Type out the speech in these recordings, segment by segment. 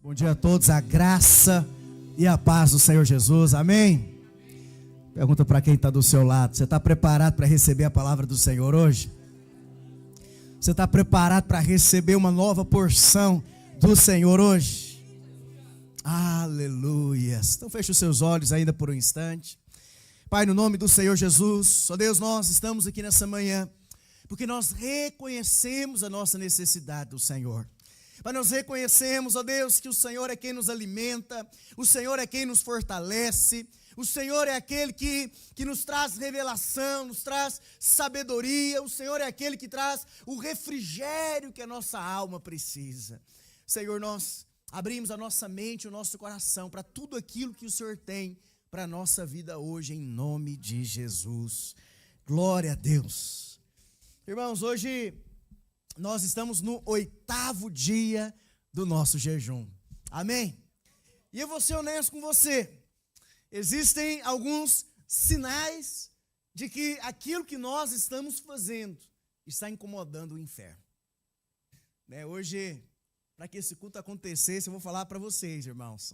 Bom dia a todos, a graça e a paz do Senhor Jesus, amém? Pergunta para quem está do seu lado, você está preparado para receber a palavra do Senhor hoje? Você está preparado para receber uma nova porção do Senhor hoje? Aleluia! Então feche os seus olhos ainda por um instante. Pai, no nome do Senhor Jesus, ó Deus, nós estamos aqui nessa manhã, porque nós reconhecemos a nossa necessidade do Senhor. Mas nós reconhecemos, ó Deus, que o Senhor é quem nos alimenta, o Senhor é quem nos fortalece, o Senhor é aquele que nos traz revelação, nos traz sabedoria, o Senhor é aquele que traz o refrigério que a nossa alma precisa. Senhor, nós abrimos a nossa mente, o nosso coração para tudo aquilo que o Senhor tem para a nossa vida hoje, em nome de Jesus. Glória a Deus. Irmãos, hoje nós estamos no 8º dia do nosso jejum, amém? E eu vou ser honesto com você, existem alguns sinais de que aquilo que nós estamos fazendo está incomodando o inferno, né? Hoje, para que esse culto acontecesse, eu vou falar para vocês, irmãos,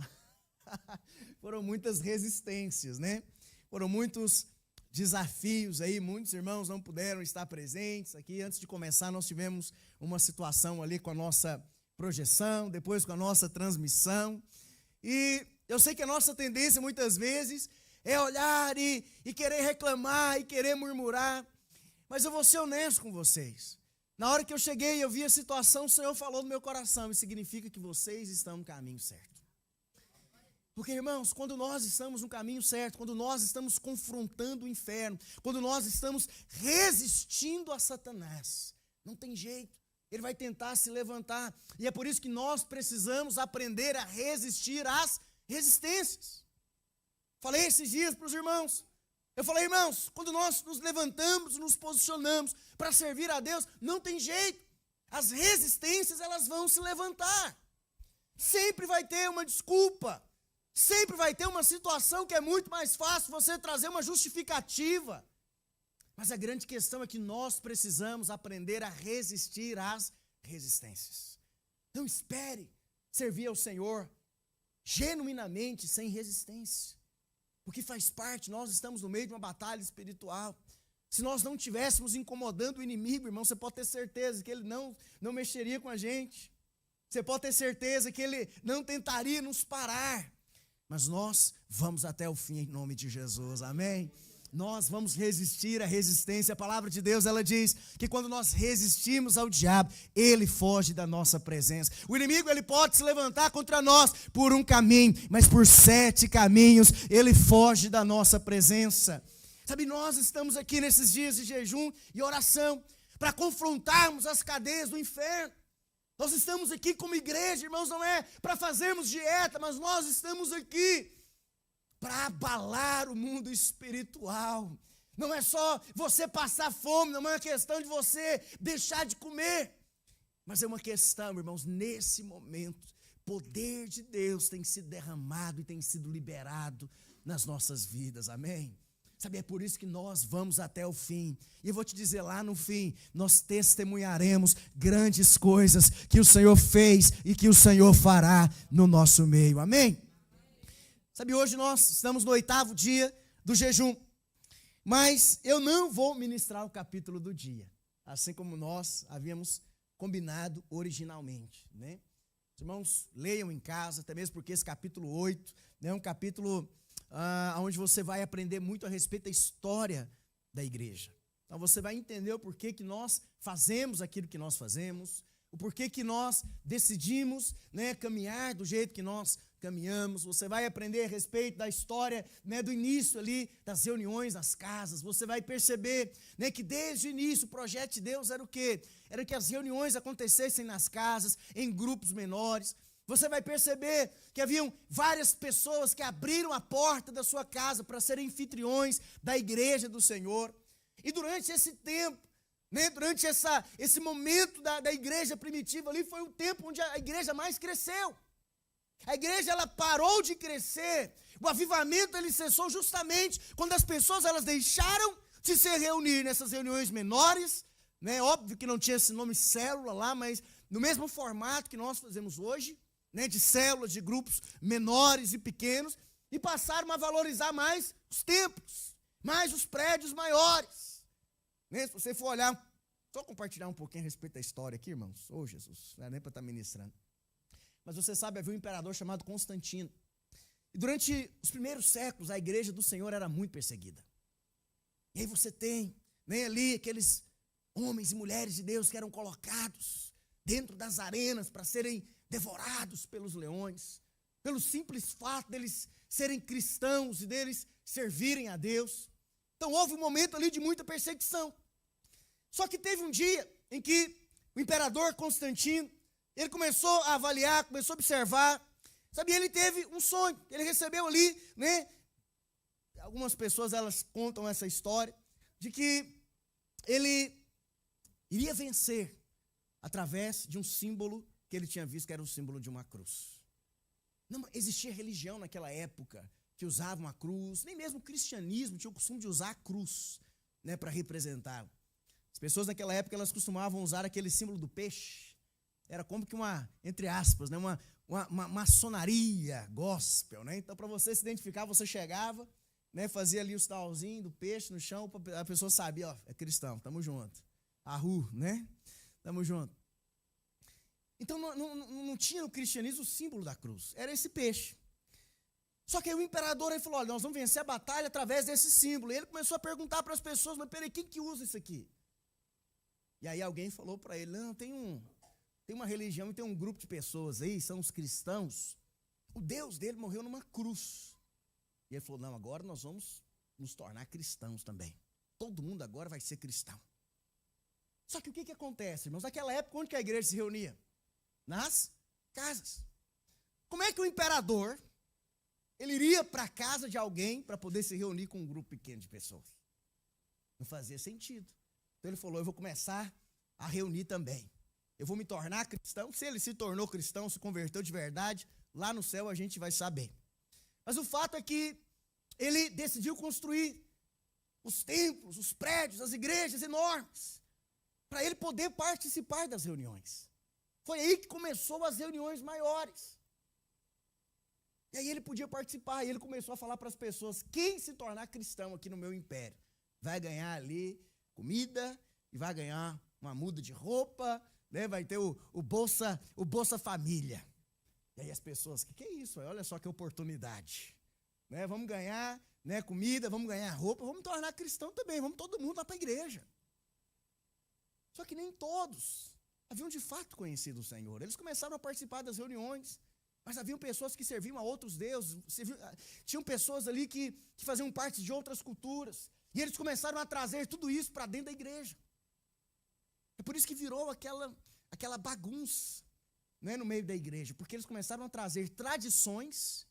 foram muitas resistências, né? Foram muitos desafios aí, muitos irmãos não puderam estar presentes aqui. Antes de começar, nós tivemos uma situação ali com a nossa projeção, depois com a nossa transmissão, e eu sei que a nossa tendência muitas vezes é olhar e querer reclamar e querer murmurar, mas eu vou ser honesto com vocês. Na hora que eu cheguei e eu vi a situação, o Senhor falou no meu coração, e significa que vocês estão no caminho certo. Porque, irmãos, quando nós estamos no caminho certo, quando nós estamos confrontando o inferno, quando nós estamos resistindo a Satanás, não tem jeito, ele vai tentar se levantar. E é por isso que nós precisamos aprender a resistir às resistências. Falei esses dias para os irmãos, eu falei, irmãos, quando nós nos levantamos, nos posicionamos para servir a Deus, não tem jeito, as resistências elas vão se levantar. Sempre vai ter uma desculpa. Sempre vai ter uma situação que é muito mais fácil você trazer uma justificativa. Mas a grande questão é que nós precisamos aprender a resistir às resistências. Não espere servir ao Senhor genuinamente, sem resistência. Porque faz parte, nós estamos no meio de uma batalha espiritual. Se nós não estivéssemos incomodando o inimigo, irmão, você pode ter certeza que ele não mexeria com a gente. Você pode ter certeza que ele não tentaria nos parar. Mas nós vamos até o fim em nome de Jesus, amém? Nós vamos resistir à resistência. A palavra de Deus, ela diz que quando nós resistimos ao diabo, ele foge da nossa presença. O inimigo, ele pode se levantar contra nós por um caminho, mas por 7 caminhos, ele foge da nossa presença. Sabe, nós estamos aqui nesses dias de jejum e oração, para confrontarmos as cadeias do inferno. Nós estamos aqui como igreja, irmãos, não é para fazermos dieta, mas nós estamos aqui para abalar o mundo espiritual. Não é só você passar fome, não é uma questão de você deixar de comer, mas é uma questão, irmãos, nesse momento, poder de Deus tem sido derramado e tem sido liberado nas nossas vidas, amém? Sabe, é por isso que nós vamos até o fim. E eu vou te dizer, lá no fim, nós testemunharemos grandes coisas que o Senhor fez e que o Senhor fará no nosso meio. Amém? Sabe, hoje nós estamos no 8º dia do jejum. Mas eu não vou ministrar o capítulo do dia, assim como nós havíamos combinado originalmente, né? Os irmãos, leiam em casa, até mesmo porque esse capítulo 8 é um capítulo onde você vai aprender muito a respeito da história da igreja. Então você vai entender o porquê que nós fazemos aquilo que nós fazemos, o porquê que nós decidimos, né, caminhar do jeito que nós caminhamos. Você vai aprender a respeito da história, né, do início ali, das reuniões nas casas. Você vai perceber, né, que desde o início o projeto de Deus era o quê? Era que as reuniões acontecessem nas casas, em grupos menores. Você vai perceber que haviam várias pessoas que abriram a porta da sua casa para serem anfitriões da igreja do Senhor. E durante esse tempo, né, durante esse momento da igreja primitiva ali, foi o tempo onde a igreja mais cresceu. A igreja, ela parou de crescer. O avivamento, ele cessou justamente quando as pessoas, elas deixaram de se reunir nessas reuniões menores, né? Óbvio que não tinha esse nome célula lá, mas no mesmo formato que nós fazemos hoje, né, de células, de grupos menores e pequenos, e passaram a valorizar mais os templos, mais os prédios maiores. Né? Se você for olhar, só compartilhar um pouquinho a respeito da história aqui, irmãos. Ô Jesus, não é nem para estar ministrando. Mas você sabe, havia um imperador chamado Constantino. E durante os primeiros séculos, a igreja do Senhor era muito perseguida. E aí você tem, né, ali aqueles homens e mulheres de Deus que eram colocados dentro das arenas para serem devorados pelos leões, pelo simples fato deles serem cristãos e deles servirem a Deus. Então houve um momento ali de muita perseguição. Só que teve um dia em que o imperador Constantino, ele começou a avaliar, começou a observar, sabe, ele teve um sonho, ele recebeu ali, né, algumas pessoas elas contam essa história, de que ele iria vencer através de um símbolo que ele tinha visto, que era o símbolo de uma cruz. Não existia religião naquela época que usava uma cruz, nem mesmo o cristianismo tinha o costume de usar a cruz, né, para representar. As pessoas naquela época elas costumavam usar aquele símbolo do peixe. Era como que uma, entre aspas, né, uma maçonaria gospel, né? Então, para você se identificar, você chegava, né, fazia ali o sinalzinho do peixe no chão, a pessoa sabia, ó, é cristão, tamo junto. Ahu, né? Tamo junto. Então, não tinha no cristianismo o símbolo da cruz, era esse peixe. Só que aí o imperador ele falou, olha, nós vamos vencer a batalha através desse símbolo. E ele começou a perguntar para as pessoas, mas peraí, quem que usa isso aqui? E aí alguém falou para ele, não, tem uma religião e tem um grupo de pessoas aí, são os cristãos. O Deus dele morreu numa cruz. E ele falou, não, agora nós vamos nos tornar cristãos também. Todo mundo agora vai ser cristão. Só que o que acontece, irmãos? Naquela época, onde que a igreja se reunia? Nas casas. Como é que o imperador, ele iria para a casa de alguém para poder se reunir com um grupo pequeno de pessoas? Não fazia sentido. Então ele falou, eu vou começar a reunir também. Eu vou me tornar cristão. Se ele se tornou cristão, se converteu de verdade, lá no céu a gente vai saber. Mas o fato é que ele decidiu construir os templos, os prédios, as igrejas enormes, para ele poder participar das reuniões. Foi aí que começou as reuniões maiores. E aí ele podia participar, e ele começou a falar para as pessoas, quem se tornar cristão aqui no meu império, vai ganhar ali comida, e vai ganhar uma muda de roupa, né? Vai ter o Bolsa Família. E aí as pessoas, que é isso? Olha só que oportunidade. Né? Vamos ganhar, né, comida, vamos ganhar roupa, vamos tornar cristão também, vamos todo mundo lá para a igreja. Só que nem todos haviam de fato conhecido o Senhor. Eles começaram a participar das reuniões, mas haviam pessoas que serviam a outros deuses, tinham pessoas ali que faziam parte de outras culturas, e eles começaram a trazer tudo isso para dentro da igreja. É por isso que virou aquela bagunça, né, no meio da igreja, porque eles começaram a trazer tradições,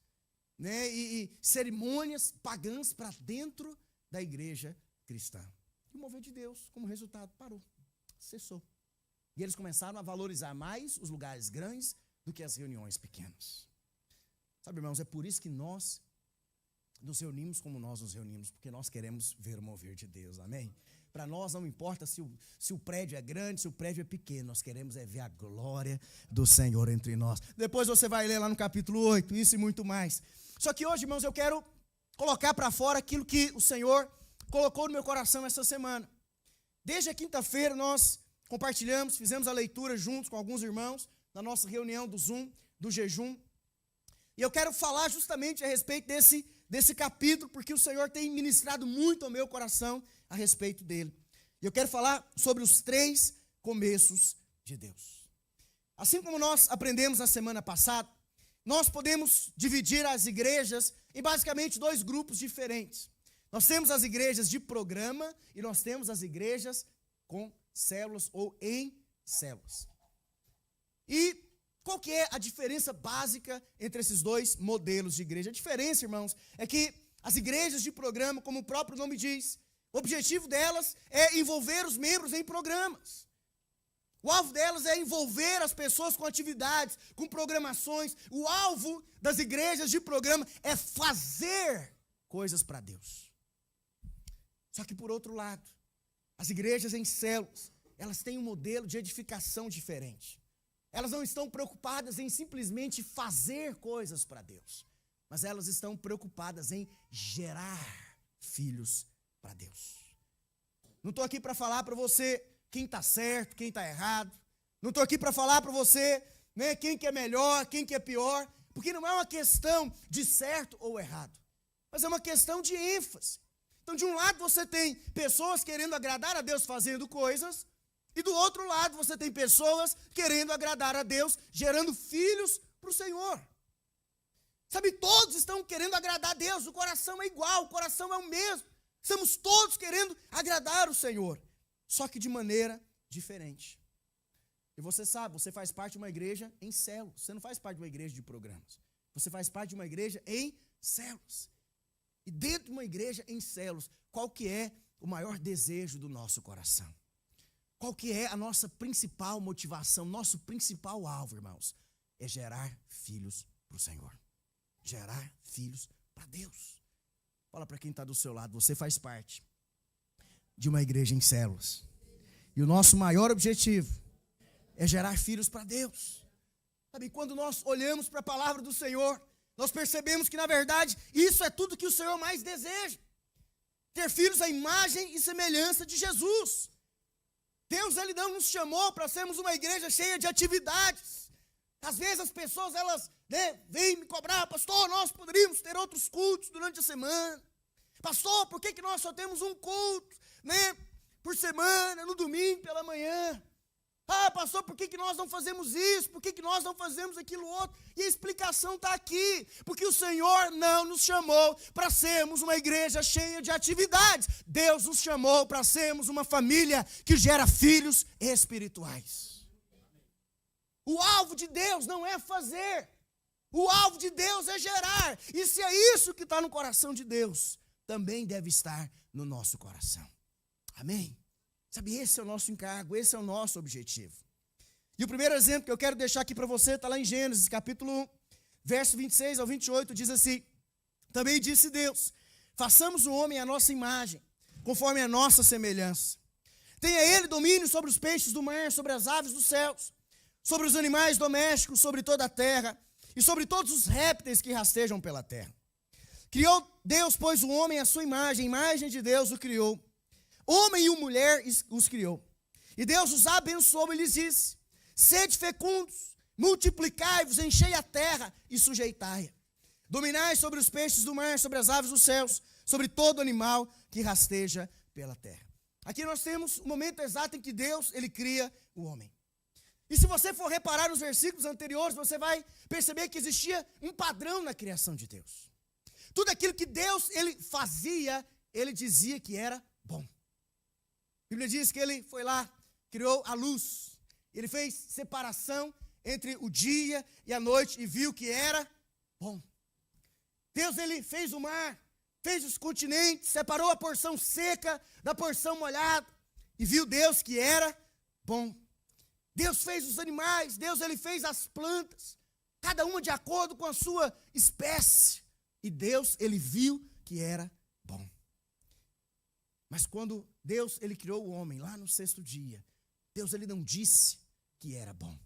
né, e cerimônias pagãs para dentro da igreja cristã. E o mover de Deus, como resultado, parou, cessou. E eles começaram a valorizar mais os lugares grandes do que as reuniões pequenas. Sabe, irmãos, é por isso que nós nos reunimos como nós nos reunimos, porque nós queremos ver o mover de Deus, amém? Para nós não importa se o prédio é grande, se o prédio é pequeno, nós queremos é ver a glória do Senhor entre nós. Depois você vai ler lá no capítulo 8, isso e muito mais. Só que hoje, irmãos, eu quero colocar para fora aquilo que o Senhor colocou no meu coração essa semana. Desde a quinta-feira nós compartilhamos, fizemos a leitura juntos com alguns irmãos, na nossa reunião do Zoom, do jejum. E eu quero falar justamente a respeito desse capítulo, porque o Senhor tem ministrado muito ao meu coração a respeito dele. E eu quero falar sobre os 3 começos de Deus. Assim como nós aprendemos na semana passada, nós podemos dividir as igrejas em basicamente 2 grupos diferentes. Nós temos as igrejas de programa e nós temos as igrejas com células ou em células. E qual que é a diferença básica entre esses 2 modelos de igreja? A diferença, irmãos, é que as igrejas de programa, como o próprio nome diz, o objetivo delas é envolver os membros em programas. O alvo delas é envolver as pessoas com atividades, com programações. O alvo das igrejas de programa é fazer coisas para Deus. Só que, por outro lado, as igrejas em células, elas têm um modelo de edificação diferente. Elas não estão preocupadas em simplesmente fazer coisas para Deus, mas elas estão preocupadas em gerar filhos para Deus. Não estou aqui para falar para você quem está certo, quem está errado. Não estou aqui para falar para você, né, quem que é melhor, quem que é pior, porque não é uma questão de certo ou errado, mas é uma questão de ênfase. Então, de um lado você tem pessoas querendo agradar a Deus fazendo coisas, e do outro lado você tem pessoas querendo agradar a Deus, gerando filhos para o Senhor. Sabe, todos estão querendo agradar a Deus, o coração é igual, o coração é o mesmo. Estamos todos querendo agradar o Senhor, só que de maneira diferente. E você sabe, você faz parte de uma igreja em células, você não faz parte de uma igreja de programas. Você faz parte de uma igreja em células. E dentro de uma igreja em células, qual que é o maior desejo do nosso coração? Qual que é a nossa principal motivação, nosso principal alvo, irmãos? É gerar filhos para o Senhor. Gerar filhos para Deus. Fala para quem está do seu lado, você faz parte de uma igreja em células. E o nosso maior objetivo é gerar filhos para Deus. Sabe, quando nós olhamos para a palavra do Senhor, nós percebemos que, na verdade, isso é tudo que o Senhor mais deseja. Ter filhos à imagem e semelhança de Jesus. Deus, Ele não nos chamou para sermos uma igreja cheia de atividades. Às vezes as pessoas, elas vêm me cobrar, pastor, nós poderíamos ter outros cultos durante a semana. Pastor, por que nós só temos um culto, por semana, no domingo pela manhã? Ah, pastor, por que nós não fazemos isso? Por que nós não fazemos aquilo outro? E a explicação está aqui. Porque o Senhor não nos chamou para sermos uma igreja cheia de atividades. Deus nos chamou para sermos uma família que gera filhos espirituais. O alvo de Deus não é fazer. O alvo de Deus é gerar. E se é isso que está no coração de Deus, também deve estar no nosso coração. Amém? Sabe, esse é o nosso encargo, esse é o nosso objetivo. E o primeiro exemplo que eu quero deixar aqui para você está lá em Gênesis, capítulo 1, verso 26 ao 28, diz assim: também disse Deus, façamos o homem à nossa imagem, conforme a nossa semelhança. Tenha ele domínio sobre os peixes do mar, sobre as aves dos céus, sobre os animais domésticos, sobre toda a terra, e sobre todos os répteis que rastejam pela terra. Criou Deus, pois, o homem à sua imagem de Deus o criou. Homem e mulher os criou. E Deus os abençoou e lhes disse: sede fecundos, multiplicai-vos, enchei a terra e sujeitai-a. Dominai sobre os peixes do mar, sobre as aves dos céus, sobre todo animal que rasteja pela terra. Aqui nós temos o momento exato em que Deus, Ele cria o homem. E se você for reparar nos versículos anteriores, você vai perceber que existia um padrão na criação de Deus. Tudo aquilo que Deus, Ele fazia, Ele dizia que era bom. A Bíblia diz que Ele foi lá, criou a luz. Ele fez separação entre o dia e a noite e viu que era bom. Deus, Ele fez o mar, fez os continentes, separou a porção seca da porção molhada e viu Deus que era bom. Deus fez os animais, Deus, Ele fez as plantas, cada uma de acordo com a sua espécie. E Deus, Ele viu que era bom. Mas quando Deus, Ele criou o homem lá no sexto dia, Deus, Ele não disse que era bom.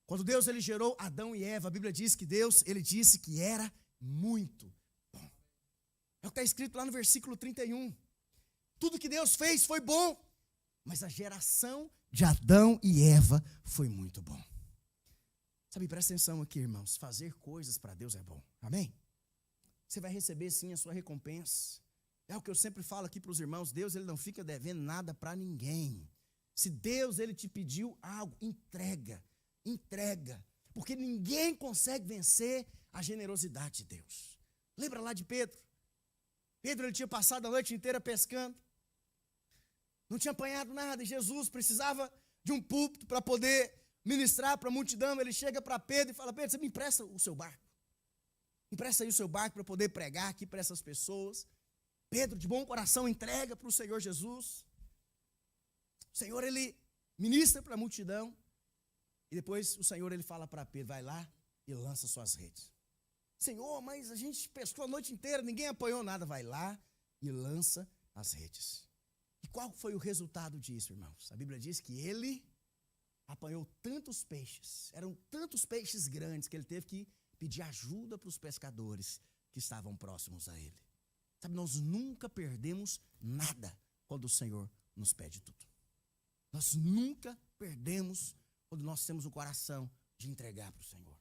Quando Deus, Ele gerou Adão e Eva, a Bíblia diz que Deus, Ele disse que era muito bom. É o que está escrito lá no versículo 31. Tudo que Deus fez foi bom, mas a geração de Adão e Eva foi muito bom. Sabe, presta atenção aqui, irmãos, fazer coisas para Deus é bom, amém? Você vai receber sim a sua recompensa. É o que eu sempre falo aqui para os irmãos, Deus, Ele não fica devendo nada para ninguém. Se Deus, Ele te pediu algo, entrega, porque ninguém consegue vencer a generosidade de Deus. Lembra lá de Pedro? Pedro, ele tinha passado a noite inteira pescando, não tinha apanhado nada, e Jesus precisava de um púlpito para poder ministrar para a multidão. Ele chega para Pedro e fala: Pedro, você me empresta o seu barco? Empresta aí o seu barco para poder pregar aqui para essas pessoas. Pedro, de bom coração, entrega para o Senhor Jesus. O Senhor, Ele ministra para a multidão. E depois o Senhor, Ele fala para Pedro: vai lá e lança suas redes. Senhor, mas a gente pescou a noite inteira, ninguém apanhou nada. Vai lá e lança as redes. E qual foi o resultado disso, irmãos? A Bíblia diz que ele apanhou tantos peixes, eram tantos peixes grandes, que ele teve que pedir ajuda para os pescadores que estavam próximos a ele. Sabe, nós nunca perdemos nada quando o Senhor nos pede tudo. Nós nunca perdemos quando nós temos o coração de entregar para o Senhor.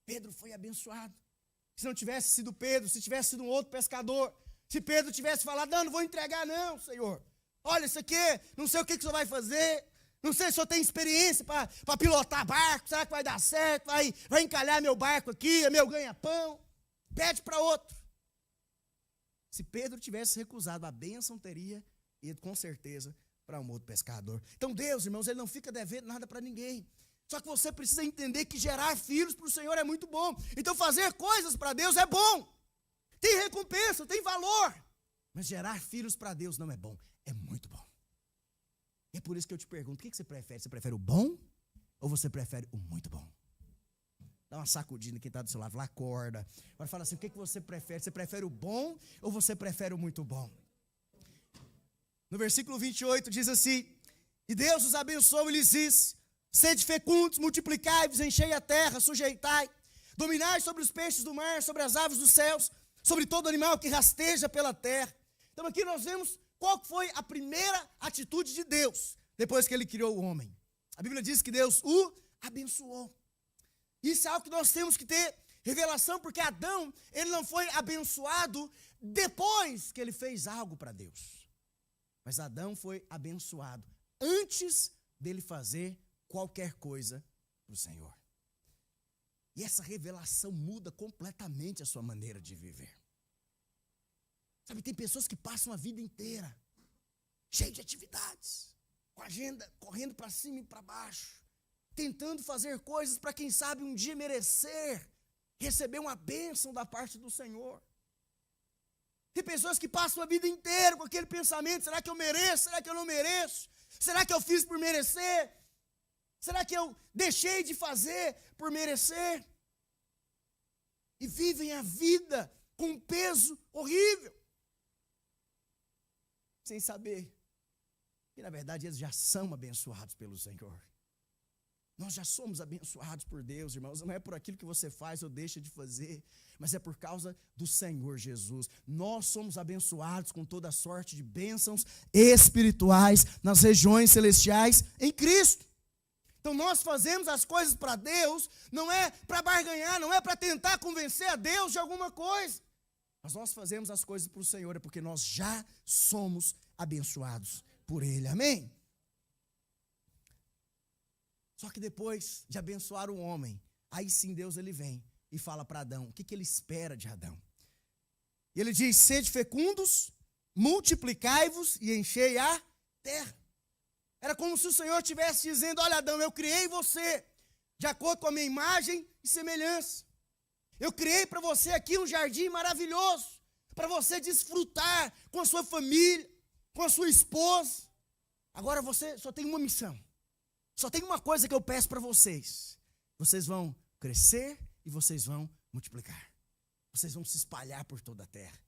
Pedro foi abençoado. Se não tivesse sido Pedro, se tivesse sido um outro pescador, se Pedro tivesse falado, não vou entregar não, Senhor. Olha isso aqui, não sei o que o Senhor vai fazer, não sei se o Senhor tem experiência para pilotar barco, será que vai dar certo, vai encalhar meu barco aqui, é meu ganha-pão. Pede para outro. Se Pedro tivesse recusado, a bênção teria ido com certeza para um outro pescador. Então Deus, irmãos, ele não fica devendo nada para ninguém. Só que você precisa entender que gerar filhos para o Senhor é muito bom. Então fazer coisas para Deus é bom. Tem recompensa, tem valor. Mas gerar filhos para Deus não é bom, é muito bom. E é por isso que eu te pergunto, o que você prefere? Você prefere o bom ou você prefere o muito bom? Dá uma sacudida quem está do seu lado, lá acorda. Agora fala assim, o que você prefere? Você prefere o bom ou você prefere o muito bom? No versículo 28 diz assim, e Deus os abençoou e lhes disse, sede fecundos, multiplicai-vos, enchei a terra, sujeitai, dominai sobre os peixes do mar, sobre as aves dos céus, sobre todo animal que rasteja pela terra. Então aqui nós vemos qual foi a primeira atitude de Deus, depois que ele criou o homem. A Bíblia diz que Deus o abençoou. Isso é algo que nós temos que ter revelação, porque Adão, ele não foi abençoado depois que ele fez algo para Deus. Mas Adão foi abençoado antes dele fazer qualquer coisa para o Senhor. E essa revelação muda completamente a sua maneira de viver. Sabe, tem pessoas que passam a vida inteira cheio de atividades, com a agenda correndo para cima e para baixo, tentando fazer coisas para quem sabe um dia merecer, receber uma bênção da parte do Senhor. Tem pessoas que passam a vida inteira com aquele pensamento, será que eu mereço? Será que eu não mereço? Será que eu fiz por merecer? Será que eu deixei de fazer por merecer? E vivem a vida com um peso horrível, sem saber que na verdade eles já são abençoados pelo Senhor. Nós já somos abençoados por Deus, irmãos. Não é por aquilo que você faz ou deixa de fazer, mas é por causa do Senhor Jesus. Nós somos abençoados com toda sorte de bênçãos espirituais nas regiões celestiais em Cristo. Então nós fazemos as coisas para Deus, não é para barganhar, não é para tentar convencer a Deus de alguma coisa. Mas nós fazemos as coisas para o Senhor, é porque nós já somos abençoados por Ele, amém? Só que depois de abençoar o homem, aí sim Deus ele vem e fala para Adão, o que ele espera de Adão? E ele diz, sede fecundos, multiplicai-vos e enchei a terra. Era como se o Senhor estivesse dizendo, olha Adão, eu criei você de acordo com a minha imagem e semelhança. Eu criei para você aqui um jardim maravilhoso, para você desfrutar com a sua família, com a sua esposa. Agora você só tem uma missão. Só tem uma coisa que eu peço para vocês. Vocês vão crescer e vocês vão multiplicar. Vocês vão se espalhar por toda a terra.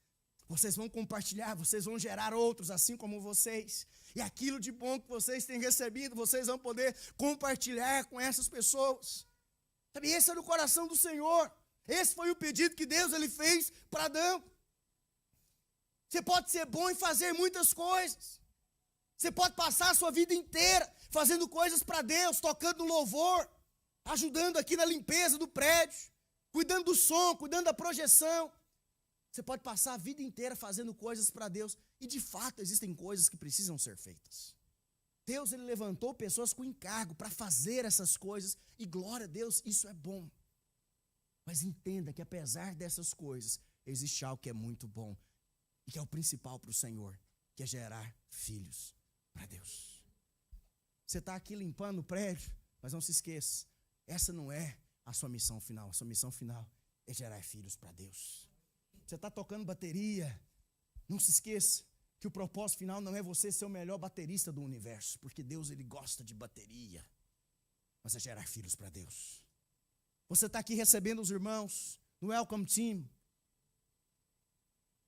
Vocês vão compartilhar, vocês vão gerar outros assim como vocês. E aquilo de bom que vocês têm recebido, vocês vão poder compartilhar com essas pessoas. Sabe, esse era o coração do Senhor. Esse foi o pedido que Deus ele fez para Adão. Você pode ser bom e fazer muitas coisas. Você pode passar a sua vida inteira fazendo coisas para Deus, tocando louvor, ajudando aqui na limpeza do prédio, cuidando do som, cuidando da projeção. Você pode passar a vida inteira fazendo coisas para Deus. E de fato existem coisas que precisam ser feitas. Deus ele levantou pessoas com encargo para fazer essas coisas. E glória a Deus, isso é bom. Mas entenda que apesar dessas coisas, existe algo que é muito bom. E que é o principal para o Senhor, que é gerar filhos para Deus. Você está aqui limpando o prédio, mas não se esqueça, essa não é a sua missão final. A sua missão final é gerar filhos para Deus. Você está tocando bateria, não se esqueça que o propósito final não é você ser o melhor baterista do universo, porque Deus ele gosta de bateria, mas é gerar filhos para Deus. Você está aqui recebendo os irmãos no Welcome Team,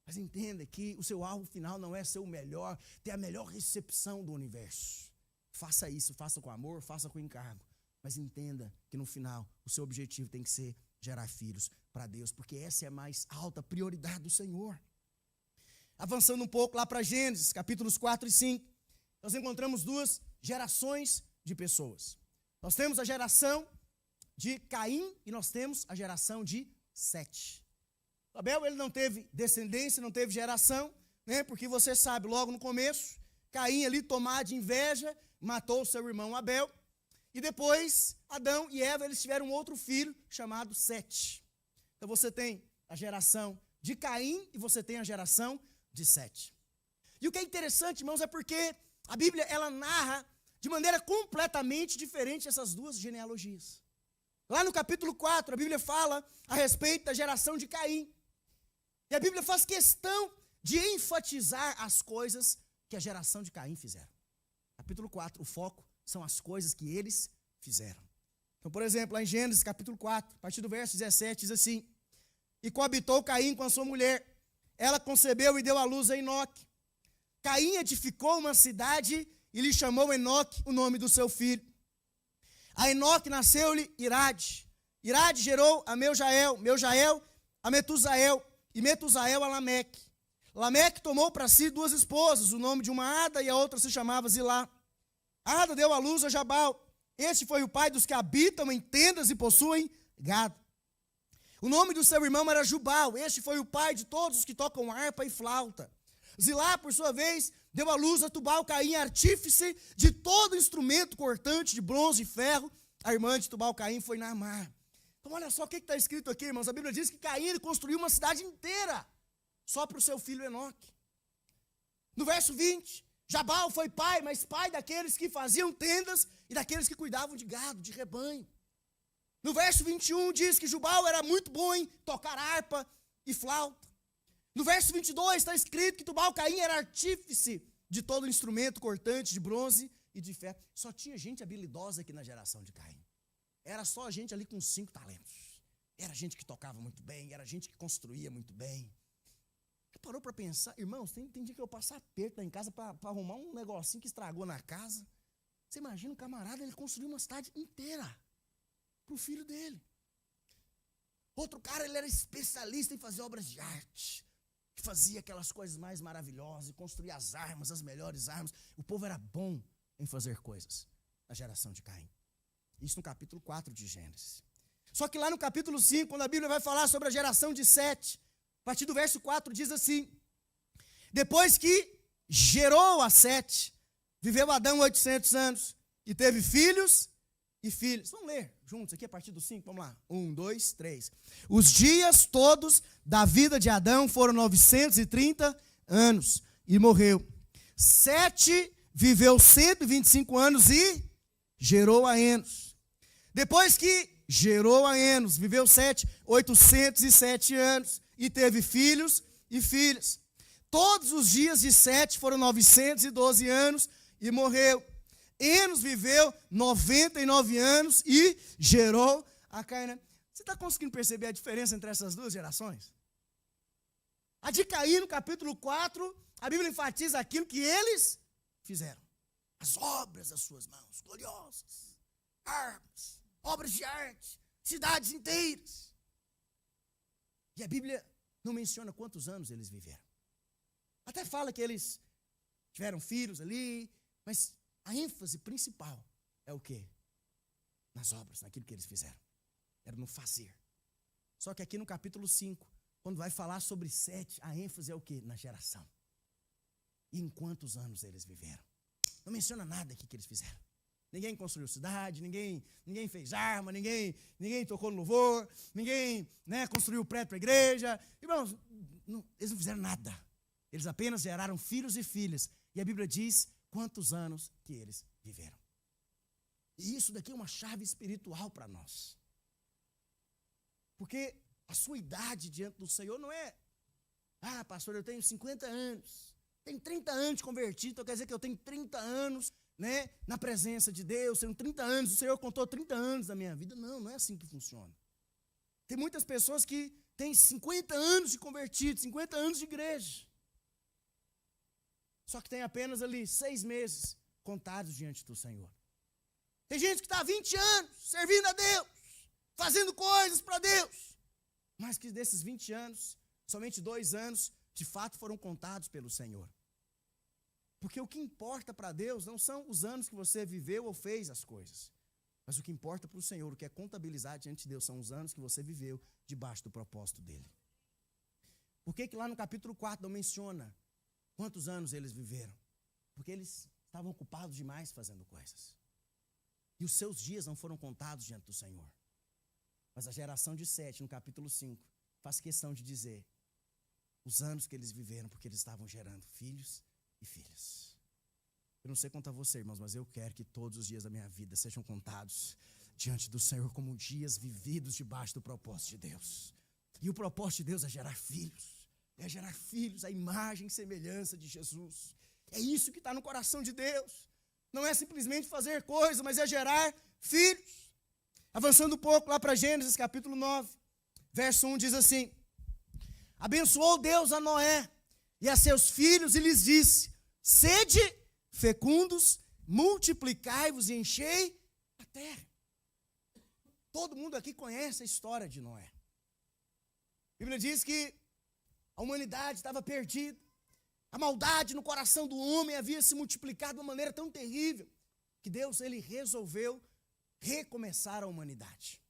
mas entenda que o seu alvo final não é ser o melhor, ter a melhor recepção do universo. Faça isso, faça com amor, faça com encargo. Mas entenda que no final, o seu objetivo tem que ser gerar filhos para Deus, porque essa é a mais alta prioridade do Senhor. Avançando um pouco lá para Gênesis, capítulos 4 e 5, nós encontramos duas gerações de pessoas. Nós temos a geração de Caim e nós temos a geração de Sete. Abel, ele não teve descendência, não teve geração, né? Porque você sabe, logo no começo, Caim ali, tomado de inveja, matou seu irmão Abel. E depois, Adão e Eva, eles tiveram um outro filho chamado Sete. Então você tem a geração de Caim e você tem a geração de Sete. E o que é interessante, irmãos, é porque a Bíblia, ela narra de maneira completamente diferente essas duas genealogias. Lá no capítulo 4, a Bíblia fala a respeito da geração de Caim. E a Bíblia faz questão de enfatizar as coisas que a geração de Caim fizeram. Capítulo 4, o foco são as coisas que eles fizeram. Então, por exemplo, lá em Gênesis, capítulo 4, a partir do verso 17, diz assim: E coabitou Caim com a sua mulher, ela concebeu e deu à luz a Enoque. Caim edificou uma cidade e lhe chamou Enoque o nome do seu filho. A Enoque nasceu-lhe Irade. Irade gerou a Meujael, Meujael a Metusael, e Metusael a Lameque. Lameque tomou para si duas esposas, o nome de uma Ada e a outra se chamava Zilá. Ada deu à luz a Jabal. Este foi o pai dos que habitam em tendas e possuem gado. O nome do seu irmão era Jubal. Este foi o pai de todos os que tocam harpa e flauta. Zilá, por sua vez, deu à luz a Tubal Caim, artífice de todo instrumento cortante de bronze e ferro. A irmã de Tubal Caim foi Naamá. Então olha só o que está escrito aqui, irmãos. A Bíblia diz que Caim ele construiu uma cidade inteira só para o seu filho Enoque. No verso 20, Jabal foi pai, mas pai daqueles que faziam tendas e daqueles que cuidavam de gado, de rebanho. No verso 21 diz que Jubal era muito bom em tocar harpa e flauta. No verso 22 está escrito que Tubal Caim era artífice de todo instrumento cortante de bronze e de ferro. Só tinha gente habilidosa aqui na geração de Caim. Era só gente ali com 5 talentos. Era gente que tocava muito bem, era gente que construía muito bem. Parou para pensar, irmãos, tem dia que eu passo aperto lá em casa para arrumar um negocinho que estragou na casa. Você imagina um camarada, ele construiu uma cidade inteira para o filho dele. Outro cara, ele era especialista em fazer obras de arte. Que fazia aquelas coisas mais maravilhosas, construía as armas, as melhores armas. O povo era bom em fazer coisas, a geração de Caim. Isso no capítulo 4 de Gênesis. Só que lá no capítulo 5, quando a Bíblia vai falar sobre a geração de Sete, a partir do verso 4 diz assim: Depois que gerou a Sete, viveu Adão 800 anos, e teve filhos e filhas. Vamos ler juntos aqui a partir do 5, vamos lá. 1, 2, 3. Os dias todos da vida de Adão foram 930 anos, e morreu. Sete viveu 125 anos e gerou a Enos. Depois que gerou a Enos, viveu Sete, 807 anos, e teve filhos e filhas. Todos os dias de Sete foram 912 anos, e morreu. Enos viveu 99 anos e gerou a Cainã. Você está conseguindo perceber a diferença entre essas duas gerações? A de Caim, no capítulo 4, a Bíblia enfatiza aquilo que eles fizeram. As obras das suas mãos, gloriosas, armas, obras de arte, cidades inteiras. E a Bíblia não menciona quantos anos eles viveram. Até fala que eles tiveram filhos ali, mas a ênfase principal é o quê? Nas obras, naquilo que eles fizeram. Era no fazer. Só que aqui no capítulo 5, quando vai falar sobre Sete, a ênfase é o quê? Na geração. E em quantos anos eles viveram. Não menciona nada aqui que eles fizeram. Ninguém construiu cidade, ninguém fez arma, ninguém tocou no louvor, ninguém construiu prédio para a igreja. Irmãos, eles não fizeram nada. Eles apenas geraram filhos e filhas. E a Bíblia diz quantos anos que eles viveram. E isso daqui é uma chave espiritual para nós. Porque a sua idade diante do Senhor não é, pastor, eu tenho 50 anos, tenho 30 anos de convertido, então quer dizer que eu tenho 30 anos, na presença de Deus, tenho 30 anos, o Senhor contou 30 anos da minha vida. Não, não é assim que funciona. Tem muitas pessoas que têm 50 anos de convertido, 50 anos de igreja. Só que tem apenas ali 6 meses contados diante do Senhor. Tem gente que está há 20 anos servindo a Deus, fazendo coisas para Deus, mas que desses 20 anos, somente 2 anos, de fato foram contados pelo Senhor. Porque o que importa para Deus não são os anos que você viveu ou fez as coisas, mas o que importa para o Senhor, o que é contabilizar diante de Deus, são os anos que você viveu debaixo do propósito dEle. Por que lá no capítulo 4 não menciona quantos anos eles viveram? Porque eles estavam ocupados demais fazendo coisas. E os seus dias não foram contados diante do Senhor. Mas a geração de 7, no capítulo 5, faz questão de dizer os anos que eles viveram, porque eles estavam gerando filhos e filhas. Eu não sei quanto a você, irmãos, mas eu quero que todos os dias da minha vida sejam contados diante do Senhor como dias vividos debaixo do propósito de Deus. E o propósito de Deus é gerar filhos, a imagem e semelhança de Jesus. É isso que está no coração de Deus. Não é simplesmente fazer coisas, mas é gerar filhos. Avançando um pouco lá para Gênesis capítulo 9, verso 1 diz assim: abençoou Deus a Noé e a seus filhos e lhes disse: sede fecundos, multiplicai-vos e enchei a terra. Todo mundo aqui conhece a história de Noé. A Bíblia diz que a humanidade estava perdida. A maldade no coração do homem havia se multiplicado de uma maneira tão terrível que Deus ele resolveu recomeçar a humanidade.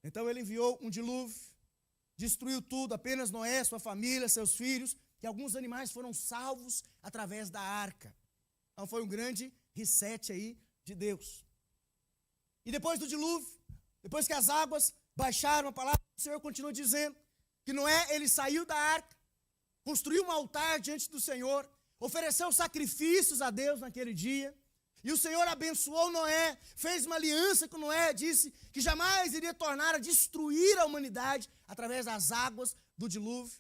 Então ele enviou um dilúvio, destruiu tudo, apenas Noé, sua família, seus filhos, e alguns animais foram salvos através da arca. Então foi um grande reset aí de Deus. E depois do dilúvio, depois que as águas baixaram, a palavra do Senhor continua dizendo que Noé, ele saiu da arca, construiu um altar diante do Senhor, ofereceu sacrifícios a Deus naquele dia, e o Senhor abençoou Noé, fez uma aliança com Noé, disse que jamais iria tornar a destruir a humanidade através das águas do dilúvio.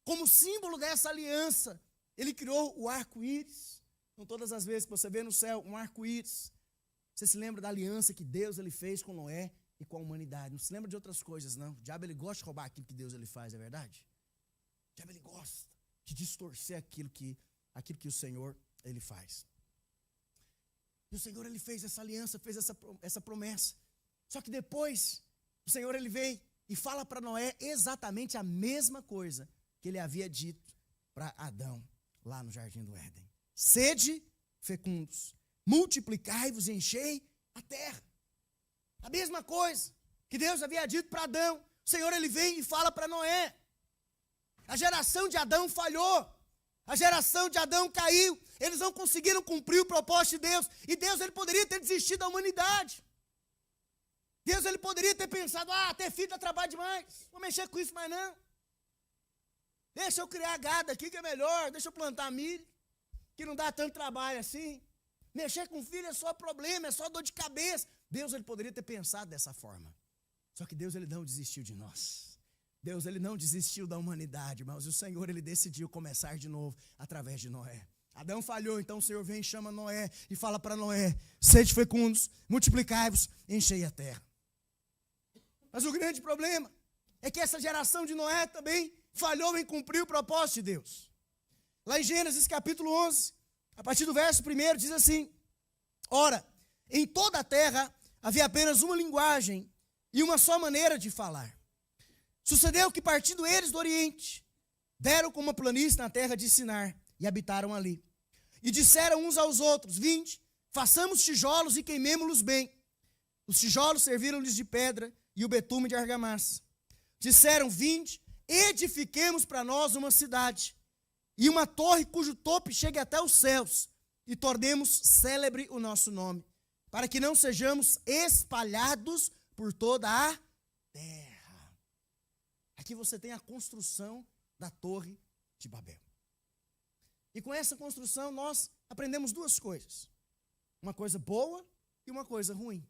Como símbolo dessa aliança, ele criou o arco-íris. Então, todas as vezes que você vê no céu um arco-íris, você se lembra da aliança que Deus ele fez com Noé e com a humanidade. Não se lembra de outras coisas, não. O diabo ele gosta de roubar aquilo que Deus ele faz, é verdade? O diabo ele gosta de distorcer aquilo que o Senhor ele faz. E o Senhor ele fez essa aliança, fez essa promessa. Só que depois, o Senhor ele vem e fala para Noé exatamente a mesma coisa que ele havia dito para Adão lá no Jardim do Éden. Sede fecundos, multiplicai-vos e enchei a terra. A mesma coisa que Deus havia dito para Adão, o Senhor ele vem e fala para Noé. A geração de Adão falhou. A geração de Adão caiu, eles não conseguiram cumprir o propósito de Deus, e Deus ele poderia ter desistido da humanidade. Deus ele poderia ter pensado, ter filho dá trabalho demais, vou mexer com isso mais não. Deixa eu criar gado aqui que é melhor, deixa eu plantar milho, que não dá tanto trabalho assim. Mexer com filho é só problema, é só dor de cabeça. Deus ele poderia ter pensado dessa forma, só que Deus ele não desistiu de nós. Deus ele não desistiu da humanidade, mas o Senhor ele decidiu começar de novo através de Noé. Adão falhou, então o Senhor vem e chama Noé e fala para Noé: sede fecundos, multiplicai-vos, enchei a terra. Mas o grande problema é que essa geração de Noé também falhou em cumprir o propósito de Deus. Lá em Gênesis capítulo 11, a partir do verso 1 diz assim: ora, em toda a terra havia apenas uma linguagem e uma só maneira de falar. Sucedeu que, partindo eles do Oriente, deram como uma planície na terra de Sinar e habitaram ali. E disseram uns aos outros: vinde, façamos tijolos e queimemo-los bem. Os tijolos serviram-lhes de pedra e o betume de argamassa. Disseram: vinde, edifiquemos para nós uma cidade e uma torre cujo topo chegue até os céus, e tornemos célebre o nosso nome, para que não sejamos espalhados por toda a terra. Aqui você tem a construção da Torre de Babel. E com essa construção nós aprendemos duas coisas. Uma coisa boa e uma coisa ruim.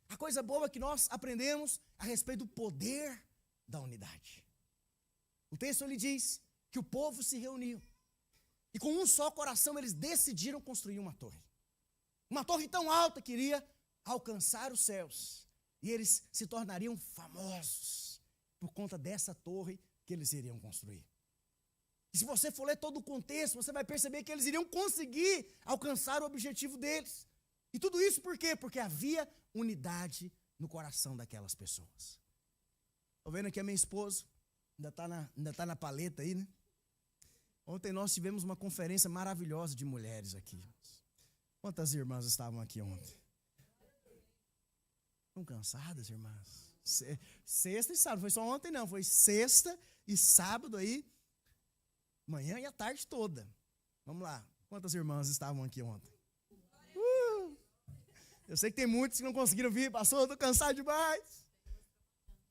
A coisa boa é que nós aprendemos a respeito do poder da unidade. O texto ele diz que o povo se reuniu. E com um só coração eles decidiram construir uma torre. Uma torre tão alta que iria alcançar os céus. E eles se tornariam famosos por conta dessa torre que eles iriam construir. E se você for ler todo o contexto, você vai perceber que eles iriam conseguir alcançar o objetivo deles. E tudo isso por quê? Porque havia unidade no coração daquelas pessoas. Estou vendo aqui a minha esposa, ainda tá na paleta aí, né? Ontem nós tivemos uma conferência maravilhosa de mulheres aqui. Quantas irmãs estavam aqui ontem? Estão cansadas, irmãs? Sexta e sábado, foi só ontem não, foi sexta e sábado aí, manhã e a tarde toda. Vamos lá, quantas irmãs estavam aqui ontem? Eu sei que tem muitos que não conseguiram vir, pastor, eu estou cansado demais.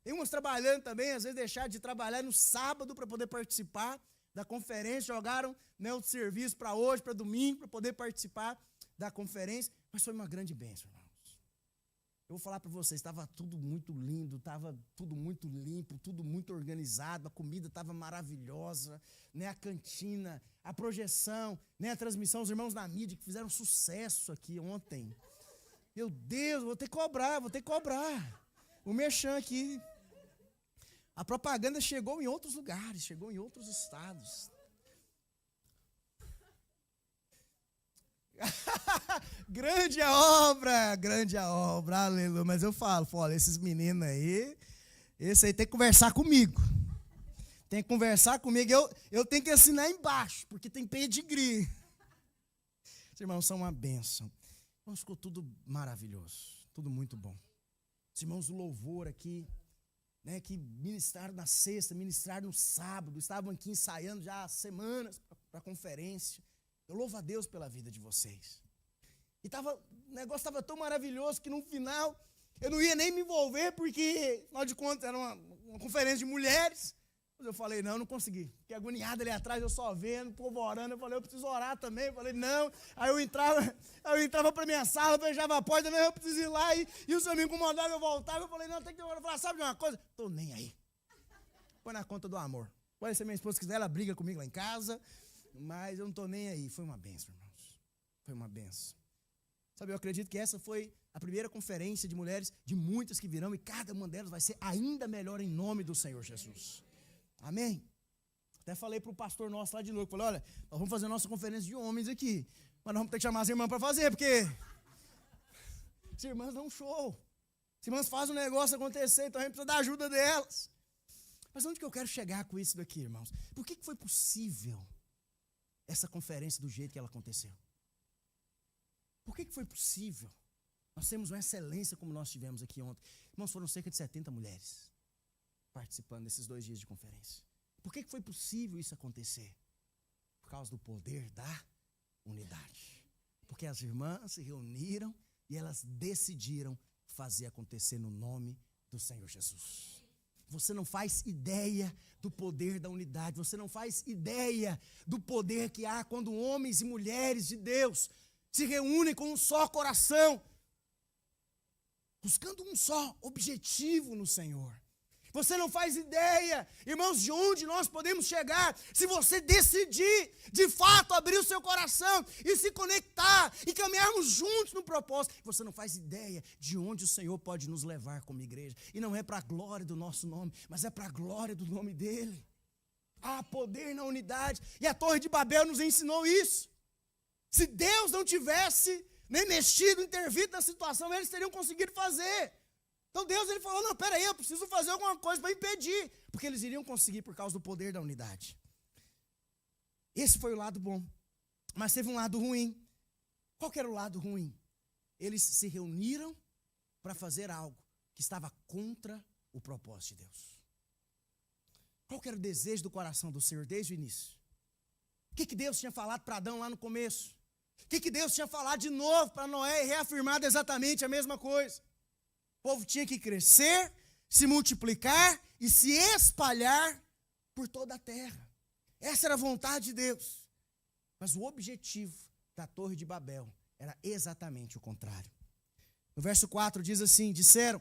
Tem uns trabalhando também, às vezes deixaram de trabalhar no sábado para poder participar da conferência, jogaram, né, o serviço para hoje, para domingo, para poder participar da conferência, mas foi uma grande bênção, irmãos. Eu vou falar para vocês, estava tudo muito lindo, estava tudo muito limpo, tudo muito organizado, a comida estava maravilhosa, né, a cantina, a projeção, né, a transmissão, os irmãos da mídia que fizeram sucesso aqui ontem. Meu Deus, vou ter que cobrar. O merchan aqui. A propaganda chegou em outros lugares, chegou em outros estados. Grande a obra, aleluia. Mas eu falo, olha, esses meninos aí, esse aí tem que conversar comigo. Tem que conversar comigo, eu tenho que assinar embaixo, porque tem pedigree. Os irmãos são uma bênção. Irmãos, ficou tudo maravilhoso, tudo muito bom. Os irmãos do louvor aqui, né, que ministraram na sexta, ministraram no sábado, estavam aqui ensaiando já há semanas para a conferência. Eu louvo a Deus pela vida de vocês. E o negócio estava tão maravilhoso que no final eu não ia nem me envolver, porque, afinal de contas, era uma conferência de mulheres. Mas eu falei, não consegui. Fiquei agoniado ali atrás, eu só vendo, o povo orando. Eu falei, eu preciso orar também. Eu falei, não. Aí eu entrava para minha sala, fechava a porta, não, eu preciso ir lá. E o senhor me incomodava, eu voltava. Eu falei, não, tem que orar. Eu falei, sabe de uma coisa? Estou nem aí. Põe na conta do amor. Pode ser minha esposa quiser, ela briga comigo lá em casa. Mas eu não estou nem aí. Foi uma bênção, irmãos. Foi uma bênção. Sabe, eu acredito que essa foi a primeira conferência de mulheres, de muitas que virão. E cada uma delas vai ser ainda melhor em nome do Senhor Jesus. Amém? Até falei para o pastor nosso lá de novo, falei, olha, nós vamos fazer a nossa conferência de homens aqui, mas nós vamos ter que chamar as irmãs para fazer, porque as irmãs dão um show, as irmãs fazem o negócio acontecer, então a gente precisa da ajuda delas. Mas onde que eu quero chegar com isso daqui, irmãos? Por que foi possível essa conferência do jeito que ela aconteceu? Por que foi possível? Nós temos uma excelência como nós tivemos aqui ontem. Irmãos, foram cerca de 70 mulheres participando desses 2 dias de conferência. Por que foi possível isso acontecer? Por causa do poder da unidade. Porque as irmãs se reuniram e elas decidiram fazer acontecer no nome do Senhor Jesus. Você não faz ideia do poder da unidade, você não faz ideia do poder que há quando homens e mulheres de Deus se reúnem com um só coração, buscando um só objetivo no Senhor. Você não faz ideia, irmãos, de onde nós podemos chegar se você decidir, de fato, abrir o seu coração e se conectar e caminharmos juntos no propósito. Você não faz ideia de onde o Senhor pode nos levar como igreja. E não é para a glória do nosso nome, mas é para a glória do nome dEle. Há poder na unidade. E a Torre de Babel nos ensinou isso. Se Deus não tivesse nem mexido, intervido na situação, eles teriam conseguido fazer. Então Deus ele falou, não, peraí, eu preciso fazer alguma coisa para impedir. Porque eles iriam conseguir por causa do poder da unidade. Esse foi o lado bom. Mas teve um lado ruim. Qual que era o lado ruim? Eles se reuniram para fazer algo que estava contra o propósito de Deus. Qual que era o desejo do coração do Senhor desde o início? O que Deus tinha falado para Adão lá no começo? O que Deus tinha falado de novo para Noé e reafirmado exatamente a mesma coisa? O povo tinha que crescer, se multiplicar e se espalhar por toda a terra. Essa era a vontade de Deus. Mas o objetivo da Torre de Babel era exatamente o contrário. No verso 4 diz assim, disseram,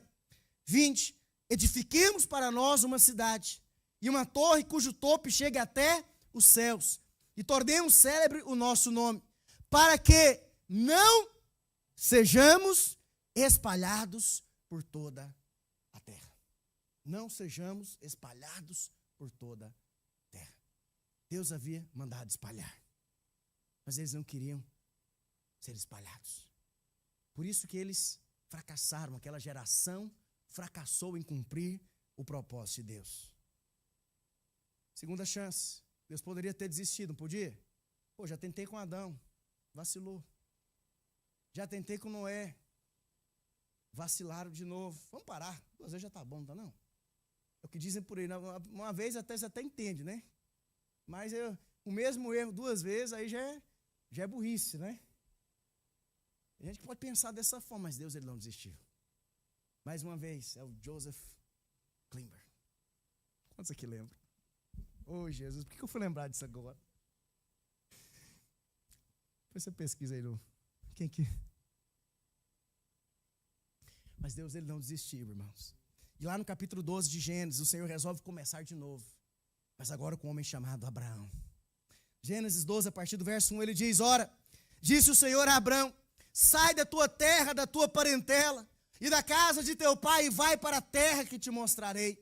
20, edifiquemos para nós uma cidade e uma torre cujo topo chegue até os céus e tornemos célebre o nosso nome, para que não sejamos espalhados por toda a terra. Não sejamos espalhados por toda a terra. Deus havia mandado espalhar. Mas eles não queriam ser espalhados. Por isso que eles fracassaram, aquela geração fracassou em cumprir o propósito de Deus. Segunda chance, Deus poderia ter desistido, não podia? Pô, já tentei com Adão, vacilou. Já tentei com Noé, vacilaram de novo. Vamos parar, 2 vezes já está bom, não está não? É o que dizem por aí, uma vez até você até entende, né? Mas o mesmo erro 2 vezes, aí já é burrice, né? A gente pode pensar dessa forma, mas Deus ele não desistiu. Mais uma vez, é o Joseph Klimber. Quantos aqui lembram? Oh, Jesus, por que eu fui lembrar disso agora? Depois você pesquisa aí, quem que... Mas Deus ele não desistiu, irmãos. E lá no capítulo 12 de Gênesis, o Senhor resolve começar de novo. Mas agora com um homem chamado Abraão. Gênesis 12, a partir do verso 1, ele diz: ora, disse o Senhor a Abraão, sai da tua terra, da tua parentela, e da casa de teu pai, e vai para a terra que te mostrarei.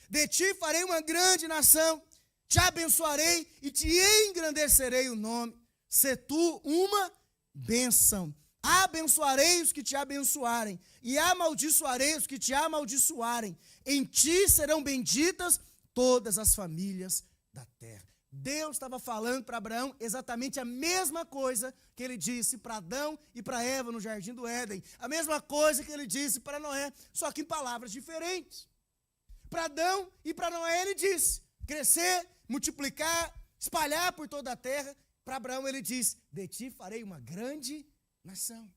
De ti farei uma grande nação, te abençoarei e te engrandecerei o nome. Se tu uma bênção. Abençoarei os que te abençoarem, e amaldiçoarei os que te amaldiçoarem. Em ti serão benditas todas as famílias da terra. Deus estava falando para Abraão exatamente a mesma coisa que ele disse para Adão e para Eva no jardim do Éden. A mesma coisa que ele disse para Noé, só que em palavras diferentes. Para Adão e para Noé ele disse: crescer, multiplicar, espalhar por toda a terra. Para Abraão ele disse: de ti farei uma grande nação.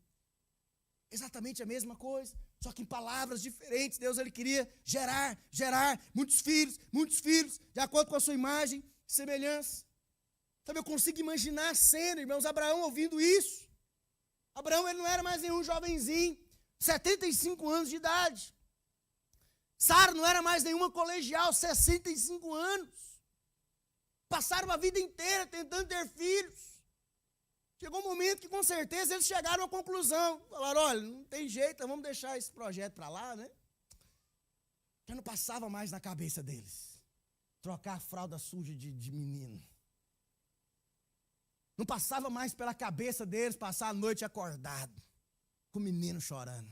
Exatamente a mesma coisa, só que em palavras diferentes. Deus ele queria gerar muitos filhos, de acordo com a sua imagem e semelhança. Sabe, eu consigo imaginar a cena, irmãos, Abraão ouvindo isso. Abraão ele não era mais nenhum jovenzinho, 75 anos de idade. Sara não era mais nenhuma colegial, 65 anos. Passaram a vida inteira tentando ter filhos. Chegou um momento que com certeza eles chegaram à conclusão. Falaram: olha, não tem jeito, vamos deixar esse projeto para lá, né? Já não passava mais na cabeça deles trocar a fralda suja de menino. Não passava mais pela cabeça deles passar a noite acordado, com o menino chorando.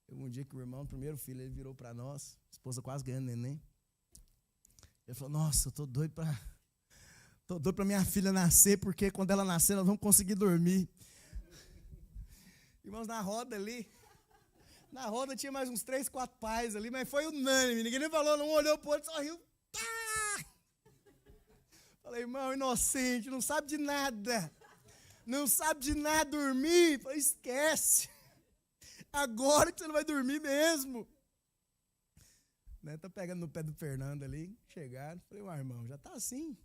Um dia que o irmão, o primeiro filho, ele virou para nós, a esposa quase ganhando neném. Ele falou: nossa, eu estou doido para minha filha nascer, porque quando ela nascer, nós vamos conseguir dormir. Irmãos, na roda tinha mais uns 3, 4 pais ali, mas foi unânime, ninguém nem falou, não olhou para o outro, só riu. Tá! Falei: irmão, inocente, não sabe de nada dormir. Falei: esquece, agora que você não vai dormir mesmo. Né, tá pegando no pé do Fernando ali, chegaram, falei: irmão, já tá assim.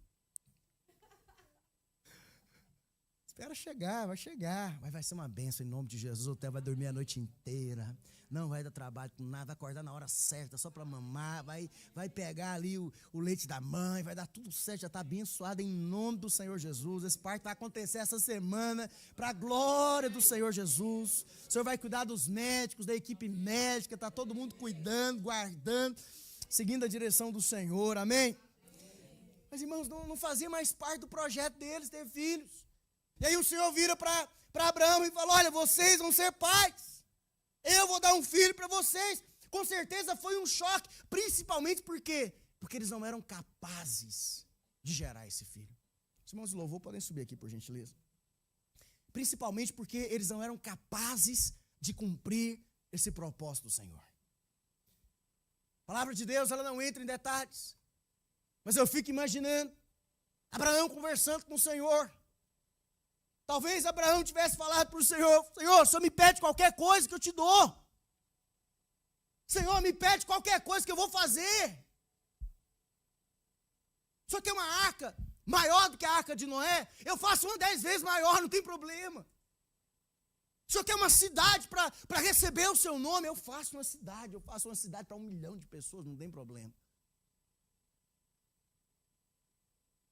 Espera chegar, vai chegar, mas vai ser uma bênção em nome de Jesus. O Theo vai dormir a noite inteira, não vai dar trabalho com nada, vai acordar na hora certa, só para mamar, vai pegar ali o leite da mãe, vai dar tudo certo, já está abençoado em nome do Senhor Jesus. Esse parto vai acontecer essa semana, para a glória do Senhor Jesus. O Senhor vai cuidar dos médicos, da equipe médica, está todo mundo cuidando, guardando, seguindo a direção do Senhor, amém? Mas irmãos, não fazia mais parte do projeto deles ter filhos. E aí o Senhor vira para Abraão e fala: olha, vocês vão ser pais. Eu vou dar um filho para vocês. Com certeza foi um choque, principalmente porque eles não eram capazes de gerar esse filho. Os irmãos de louvor podem subir aqui, por gentileza. Principalmente porque eles não eram capazes de cumprir esse propósito do Senhor. A palavra de Deus, ela não entra em detalhes. Mas eu fico imaginando Abraão conversando com o Senhor. Talvez Abraão tivesse falado para o Senhor: Senhor, o Senhor me pede qualquer coisa que eu te dou. Senhor, me pede qualquer coisa que eu vou fazer. O Senhor tem uma arca maior do que a arca de Noé? Eu faço uma 10 vezes maior, não tem problema. O Senhor quer uma cidade para receber o seu nome? Eu faço uma cidade para 1 milhão de pessoas, não tem problema.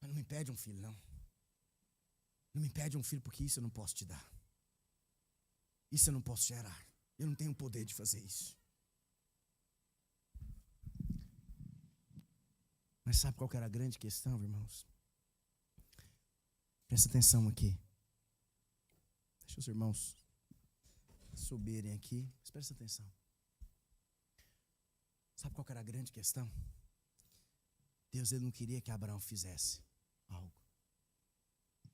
Mas não me pede um filho, não. Não me pede um filho, porque isso eu não posso te dar. Isso eu não posso gerar. Eu não tenho o poder de fazer isso. Mas sabe qual que era a grande questão, irmãos? Presta atenção aqui. Deixa os irmãos subirem aqui. Mas presta atenção. Sabe qual que era a grande questão? Deus, ele não queria que Abraão fizesse algo.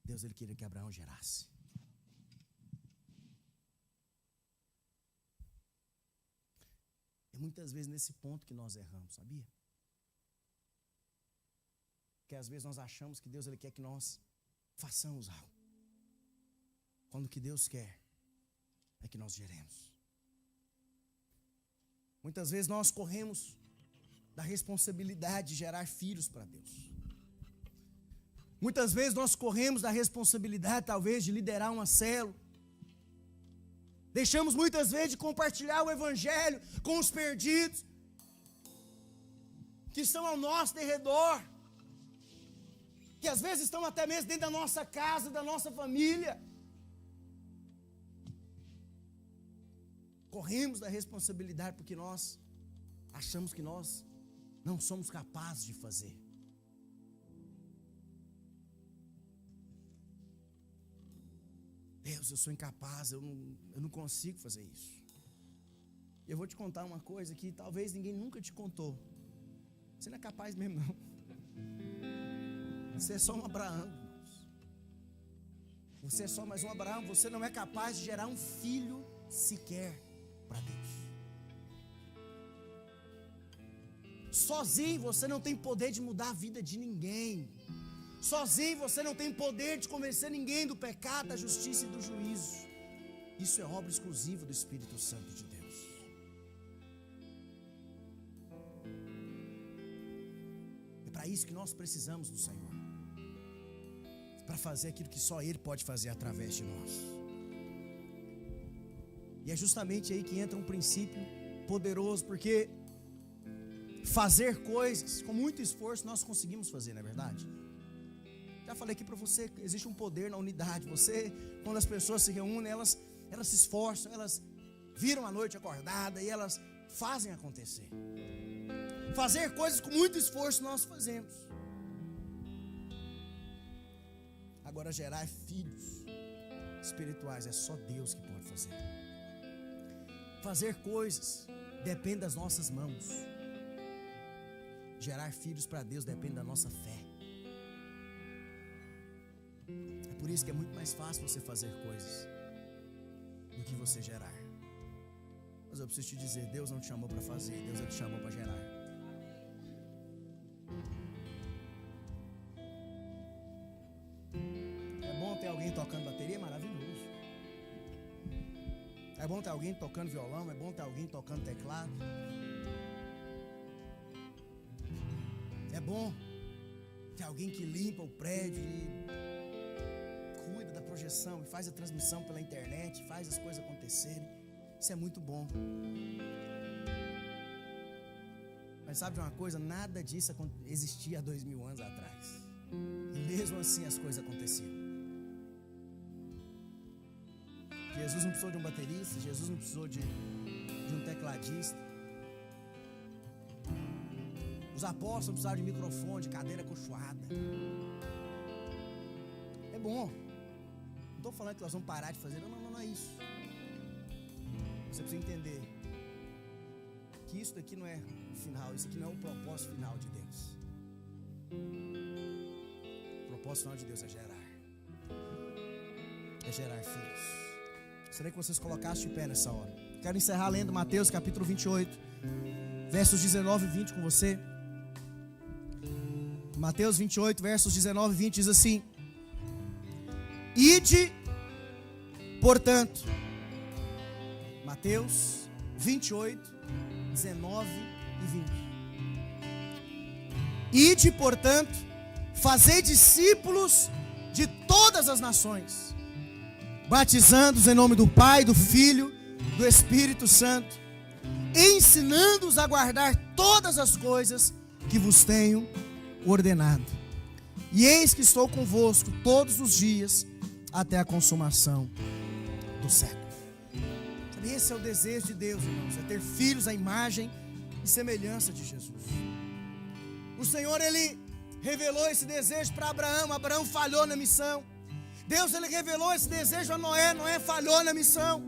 Deus, ele queria que Abraão gerasse. É muitas vezes nesse ponto que nós erramos, sabia? Porque às vezes nós achamos que Deus, ele quer que nós façamos algo, quando o que Deus quer é que nós geremos. Muitas vezes nós corremos da responsabilidade de gerar filhos para Deus. Muitas vezes nós corremos da responsabilidade, talvez, de liderar uma célula. Deixamos muitas vezes de compartilhar o evangelho com os perdidos que estão ao nosso derredor, que às vezes estão até mesmo dentro da nossa casa, da nossa família. Corremos da responsabilidade porque nós achamos que nós não somos capazes de fazer. Deus, eu sou incapaz, eu não consigo fazer isso. Eu vou te contar uma coisa que talvez ninguém nunca te contou. Você não é capaz mesmo, não. Você é só um Abraão, irmãos. Você é só mais um Abraão. Você não é capaz de gerar um filho sequer para Deus. Sozinho você não tem poder de mudar a vida de ninguém. Sozinho você não tem poder de convencer ninguém do pecado, da justiça e do juízo. Isso é obra exclusiva do Espírito Santo de Deus. É para isso que nós precisamos do Senhor, para fazer aquilo que só Ele pode fazer através de nós. E é justamente aí que entra um princípio poderoso, porque fazer coisas com muito esforço nós conseguimos fazer, não é verdade? Já falei aqui para você, existe um poder na unidade. Você, quando as pessoas se reúnem, elas se esforçam, elas viram a noite acordada e elas fazem acontecer. Fazer coisas com muito esforço nós fazemos. Agora, gerar filhos espirituais é só Deus que pode fazer. Fazer coisas depende das nossas mãos. Gerar filhos para Deus depende da nossa fé. É por isso que é muito mais fácil você fazer coisas do que você gerar. Mas eu preciso te dizer, Deus não te chamou para fazer, Deus te chamou para gerar. É bom ter alguém tocando bateria, é maravilhoso. É bom ter alguém tocando violão, é bom ter alguém tocando teclado. É bom ter alguém que limpa o prédio e cuida da projeção e faz a transmissão pela internet, faz as coisas acontecerem. Isso é muito bom. Mas sabe de uma coisa? Nada disso existia há 2000 anos atrás. E mesmo assim as coisas aconteciam. Jesus não precisou de um baterista, Jesus não precisou de um tecladista. Os apóstolos não precisaram de microfone, de cadeira acolchoada. É bom. Não estou falando que nós vamos parar de fazer. Não é isso. Você precisa entender que isso daqui não é o final. Isso aqui não é o propósito final de Deus. O propósito final de Deus é gerar. É gerar filhos. Gostaria que vocês colocassem de pé nessa hora. Quero encerrar lendo Mateus capítulo 28, versos 19 e 20 com você. Mateus 28, versos 19 e 20 diz assim: Ide, portanto. Mateus 28, 19 e 20. Ide, portanto, fazei discípulos de todas as nações, batizando-os em nome do Pai, do Filho, do Espírito Santo, ensinando-os a guardar todas as coisas que vos tenho ordenado. E eis que estou convosco todos os dias até a consumação do século. Sabe, esse é o desejo de Deus, irmãos, é ter filhos à imagem e semelhança de Jesus. O Senhor, Ele revelou esse desejo para Abraão. Abraão falhou na missão. Deus, Ele revelou esse desejo a Noé. Noé falhou na missão.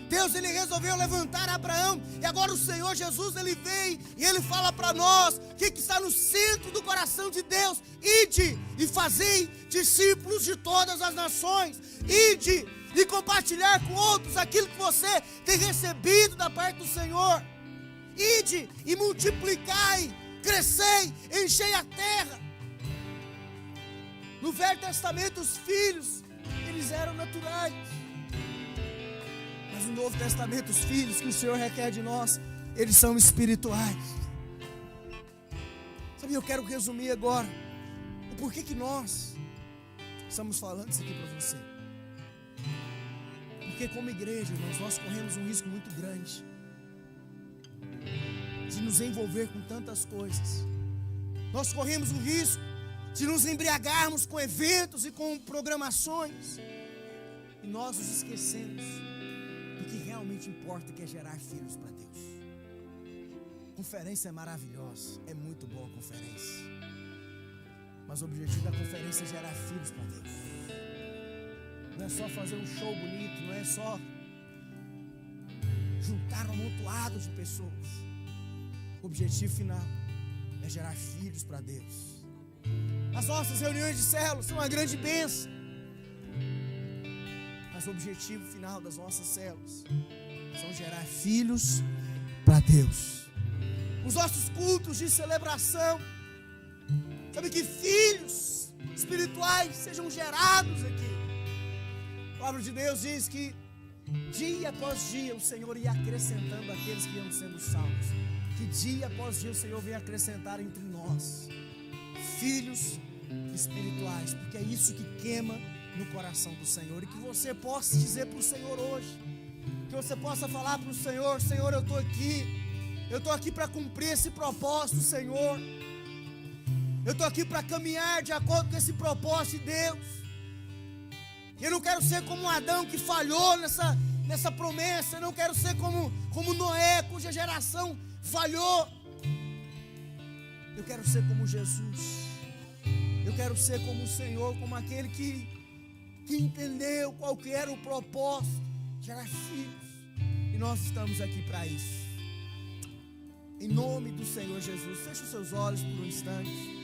Deus, Ele resolveu levantar Abraão. E agora o Senhor Jesus, Ele vem e Ele fala para nós o que está no centro do coração de Deus. Ide e fazei discípulos de todas as nações. Ide e compartilhar com outros aquilo que você tem recebido da parte do Senhor. Ide e multiplicai, crescei, enchei a terra. No Velho Testamento os filhos, eles eram naturais. Mas no Novo Testamento os filhos que o Senhor requer de nós, eles são espirituais. Sabe, eu quero resumir agora o porquê que nós estamos falando isso aqui para você. Porque como igreja, nós corremos um risco muito grande de nos envolver com tantas coisas. Nós corremos o risco de nos embriagarmos com eventos e com programações, e nós nos esquecemos do que realmente importa, que é gerar filhos para Deus. Conferência é maravilhosa, é muito boa a conferência, mas o objetivo da conferência é gerar filhos para Deus. Não é só fazer um show bonito, não é só juntar um amontoado de pessoas. O objetivo final é gerar filhos para Deus. As nossas reuniões de células são uma grande bênção, mas o objetivo final das nossas células são gerar filhos para Deus. Os nossos cultos de celebração, sabe, que filhos espirituais sejam gerados aqui. A palavra de Deus diz que dia após dia o Senhor ia acrescentando aqueles que iam sendo salvos. Que dia após dia o Senhor vem acrescentar entre nós filhos espirituais, porque é isso que queima no coração do Senhor. E que você possa dizer para o Senhor hoje, que você possa falar para o Senhor: Senhor, eu estou aqui para cumprir esse propósito, Senhor. Eu estou aqui para caminhar de acordo com esse propósito de Deus. Eu não quero ser como Adão, que falhou nessa promessa. Eu não quero ser como Noé, cuja geração falhou. Eu quero ser como Jesus. Eu quero ser como o Senhor, como aquele que entendeu qual que era o propósito, gerar filhos. E nós estamos aqui para isso. Em nome do Senhor Jesus, feche os seus olhos por um instante.